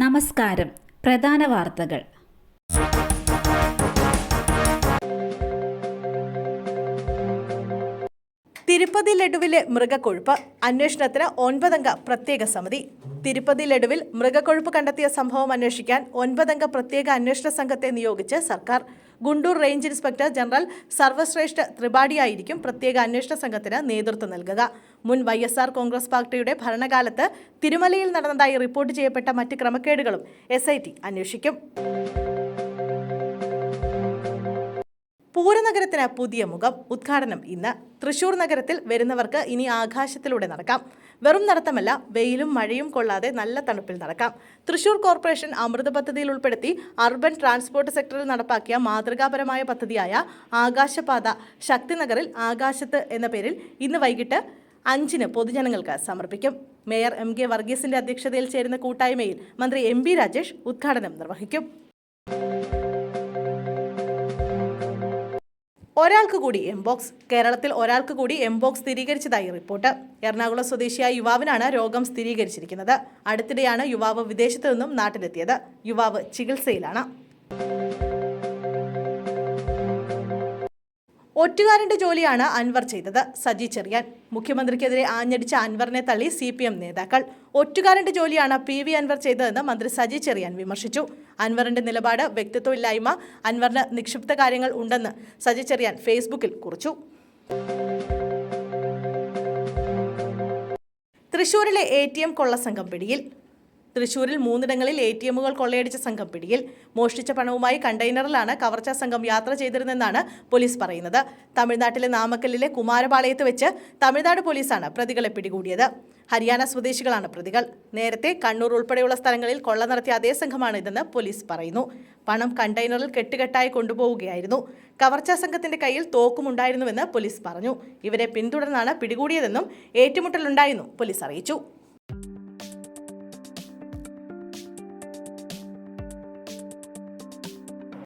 നമസ്കാരം. പ്രധാന വാർത്തകൾ. തിരുപ്പതി ലഡുവിലെ മൃഗക്കൊഴുപ്പ് അന്വേഷണത്തിന് 9-അംഗ പ്രത്യേക സമിതി. തിരുപ്പതി ലഡുവിൽ മൃഗക്കൊഴുപ്പ് കണ്ടെത്തിയ സംഭവം അന്വേഷിക്കാൻ 9-അംഗ പ്രത്യേക അന്വേഷണ സംഘത്തെ നിയോഗിച്ച് സർക്കാർ. ഗുണ്ടൂർ റേഞ്ച് ഇൻസ്പെക്ടർ ജനറൽ സർവശ്രേഷ്ഠ ത്രിപാഠിയായിരിക്കും പ്രത്യേക അന്വേഷണ സംഘത്തിന് നേതൃത്വം നൽകുക. മുൻ YSR കോൺഗ്രസ് പാർട്ടിയുടെ ഭരണകാലത്ത് തിരുമലയിൽ നടന്നതായി റിപ്പോർട്ട് ചെയ്യപ്പെട്ട മറ്റ് ക്രമക്കേടുകളും SIT അന്വേഷിക്കും. പൂരനഗരത്തിന് പുതിയ മുഖം. ഉദ്ഘാടനം ഇന്ന്. തൃശൂർ നഗരത്തിൽ വരുന്നവർക്ക് ഇനി ആകാശത്തിലൂടെ നടക്കാം. വെറും നടത്തമല്ല, വെയിലും മഴയും കൊള്ളാതെ നല്ല തണുപ്പിൽ നടക്കാം. തൃശൂർ കോർപ്പറേഷൻ അമൃത പദ്ധതിയിൽ ഉൾപ്പെടുത്തി അർബൻ ട്രാൻസ്പോർട്ട് സെക്ടറിൽ നടപ്പാക്കിയ മാതൃകാപരമായ പദ്ധതിയായ ആകാശപാത ശക്തിനഗറിൽ ആകാശത്ത് എന്ന പേരിൽ ഇന്ന് വൈകിട്ട് 5-ന് പൊതുജനങ്ങൾക്ക് സമർപ്പിക്കും. മേയർ MK വർഗീസിന്റെ അധ്യക്ഷതയിൽ ചേരുന്ന കൂട്ടായ്മയിൽ മന്ത്രി MB രാജേഷ് ഉദ്ഘാടനം നിർവഹിക്കും. ഒരാൾക്ക് കൂടി എംബോക്സ്. കേരളത്തിൽ ഒരാൾക്ക് കൂടി എംബോക്സ് സ്ഥിരീകരിച്ചതായി റിപ്പോർട്ട്. എറണാകുളം സ്വദേശിയായ യുവാവിനാണ് രോഗം സ്ഥിരീകരിച്ചിരിക്കുന്നത്. അടുത്തിടെയാണ് യുവാവ് വിദേശത്തു നിന്നും നാട്ടിലെത്തിയത്. യുവാവ് ചികിത്സയിലാണ്. ഒറ്റുകാരന്റെ ജോലിയാണ് അൻവർ ചെയ്തത്. സജി ചെറിയാൻ. മുഖ്യമന്ത്രിക്കെതിരെ ആഞ്ഞടിച്ച അൻവറിനെ തള്ളി CPM നേതാക്കൾ. ഒറ്റുകാരന്റെ ജോലിയാണ് PV അൻവർ ചെയ്തതെന്ന് മന്ത്രി സജി ചെറിയാൻ വിമർശിച്ചു. അൻവറിന്റെ നിലപാട് വ്യക്തിത്വമില്ലായ്മ, അൻവറിന് നിക്ഷിപ്ത കാര്യങ്ങൾ ഉണ്ടെന്ന് സജി ചെറിയാൻ ഫേസ്ബുക്കിൽ കുറിച്ചു. തൃശൂരിലെ ATM കൊള്ളസംഘം പിടിയിൽ. തൃശൂരിൽ 3ഇടങ്ങളിൽ ATMകൾ കൊള്ളയടിച്ച സംഘം പിടിയിൽ. മോഷ്ടിച്ച പണവുമായി കണ്ടെയ്നറിലാണ് കവർച്ചാ സംഘം യാത്ര ചെയ്തിരുന്നതെന്നാണ് പോലീസ് പറയുന്നത്. തമിഴ്നാട്ടിലെ നാമക്കല്ലിലെ കുമാരപാളയത്ത് വെച്ച് തമിഴ്നാട് പോലീസാണ് പ്രതികളെ പിടികൂടിയത്. ഹരിയാന സ്വദേശികളാണ് പ്രതികൾ. നേരത്തെ കണ്ണൂർ ഉൾപ്പെടെയുള്ള സ്ഥലങ്ങളിൽ കൊള്ള നടത്തിയ അതേ സംഘമാണ് ഇതെന്ന് പോലീസ് പറയുന്നു. പണം കണ്ടെയ്നറിൽ കെട്ടുകെട്ടായി കൊണ്ടുപോവുകയായിരുന്നു. കവർച്ചാ സംഘത്തിന്റെ കയ്യിൽ തോക്കുമുണ്ടായിരുന്നുവെന്ന് പോലീസ് പറഞ്ഞു. ഇവരെ പിന്തുടർന്നാണ് പിടികൂടിയതെന്നും ഏറ്റുമുട്ടലുണ്ടായെന്നും പോലീസ് അറിയിച്ചു.